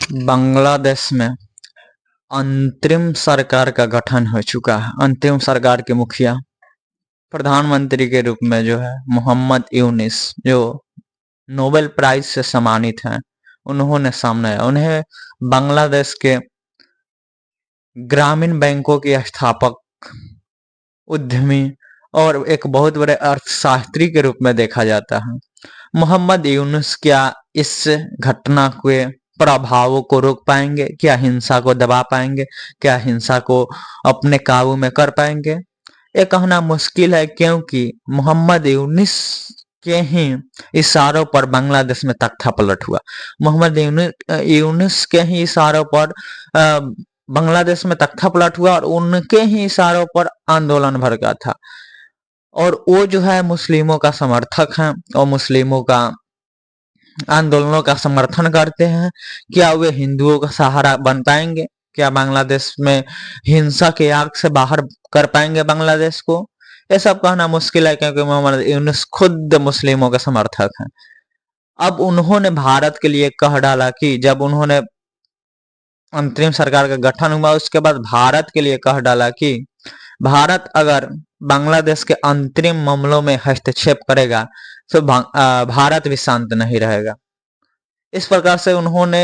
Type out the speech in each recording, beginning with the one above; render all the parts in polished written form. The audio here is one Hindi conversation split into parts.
बांग्लादेश में अंतरिम सरकार का गठन हो चुका है। अंतरिम सरकार के मुखिया प्रधानमंत्री के रूप में जो है मोहम्मद यूनिस, जो नोबेल प्राइज से सम्मानित हैं, उन्होंने सामने आया। उन्हें बांग्लादेश के ग्रामीण बैंकों के स्थापक, उद्यमी और एक बहुत बड़े अर्थशास्त्री के रूप में देखा जाता है। मोहम्मद यूनुस क्या इस घटना के प्रभावों को रोक पाएंगे? क्या हिंसा को दबा पाएंगे? क्या हिंसा को अपने काबू में कर पाएंगे? ये कहना मुश्किल है, क्योंकि मोहम्मद यूनुस के ही इशारों पर बांग्लादेश में तख्ता पलट हुआ। मोहम्मद यूनुस के ही इशारों पर बांग्लादेश में तख्ता पलट हुआ और उनके ही इशारों पर आंदोलन भड़का था। और वो जो है मुस्लिमों का समर्थक हैं और मुस्लिमों का आंदोलनों का समर्थन करते हैं। क्या वे हिंदुओं का सहारा बन पाएंगे? क्या बांग्लादेश में हिंसा के आग से बाहर कर पाएंगे बांग्लादेश को? ये सब कहना मुश्किल है, क्योंकि मोहम्मद यूनुस खुद मुस्लिमों के समर्थक हैं। अब उन्होंने भारत के लिए कह डाला कि जब उन्होंने अंतरिम सरकार का गठन हुआ, उसके बाद भारत के लिए कह डाला कि भारत अगर बांग्लादेश के अंतरिम मामलों में हस्तक्षेप करेगा तो भारत भी शांत नहीं रहेगा। इस प्रकार से उन्होंने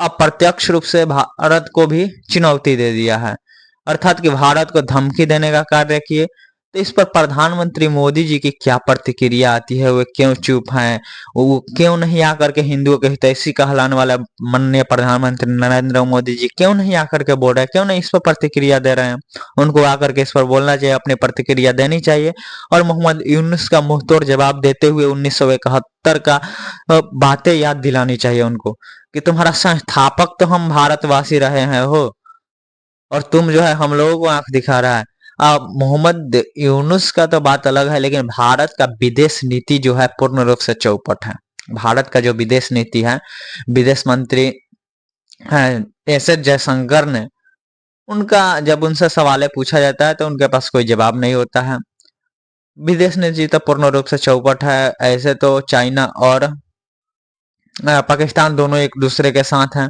अप्रत्यक्ष रूप से भारत को भी चुनौती दे दिया है, अर्थात कि भारत को धमकी देने का कार्य किए। तो इस पर प्रधानमंत्री मोदी जी की क्या प्रतिक्रिया आती है? वे क्यों चुप हैं? वो क्यों नहीं आकर के हिंदुओं के हितैषी कहलाने वाला माननीय प्रधानमंत्री नरेंद्र मोदी जी क्यों नहीं आकर के बोल रहे? क्यों नहीं इस पर प्रतिक्रिया दे रहे हैं? उनको आकर के इस पर बोलना चाहिए, अपनी प्रतिक्रिया देनी चाहिए और मोहम्मद यूनुस का मुंहतोड़ जवाब देते हुए 1971 का बातें याद दिलानी चाहिए उनको कि तुम्हारा संस्थापक तो हम भारतवासी रहे हैं हो, और तुम जो है हम लोगों को आंख दिखा रहा है। मोहम्मद यूनुस का तो बात अलग है, लेकिन भारत का विदेश नीति जो है पूर्ण रूप से चौपट है। भारत का जो विदेश नीति है, विदेश मंत्री एस जयशंकर ने, उनका जब उनसे सवालें पूछा जाता है तो उनके पास कोई जवाब नहीं होता है। विदेश नीति तो पूर्ण रूप से चौपट है। ऐसे तो चाइना और पाकिस्तान दोनों एक दूसरे के साथ हैं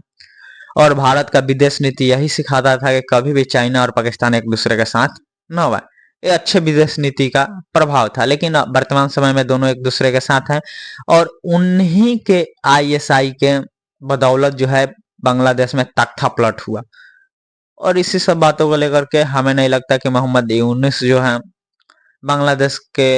और भारत का विदेश नीति यही सिखाता था कि कभी भी चाइना और पाकिस्तान एक दूसरे के साथ न हुआ। ये अच्छे विदेश नीति का प्रभाव था, लेकिन वर्तमान समय में दोनों एक दूसरे के साथ हैं और उन्हीं के आईएसआई के बदौलत जो है बांग्लादेश में तख्ता पलट हुआ। और इसी सब बातों को लेकर के हमें नहीं लगता कि मोहम्मद यूनुस जो है बांग्लादेश के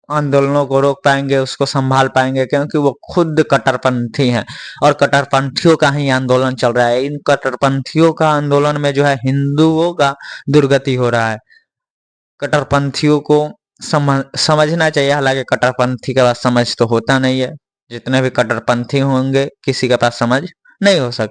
आंदोलनों को रोक पाएंगे, उसको संभाल पाएंगे, क्योंकि वो खुद कट्टरपंथी हैं और कट्टरपंथियों का ही आंदोलन चल रहा है। इन कट्टरपंथियों का आंदोलन में जो है हिंदुओं का दुर्गति हो रहा है। कट्टरपंथियों को समझना चाहिए, हालांकि कट्टरपंथी के पास समझ तो होता नहीं है। जितने भी कट्टरपंथी होंगे किसी के पास समझ नहीं हो सकता।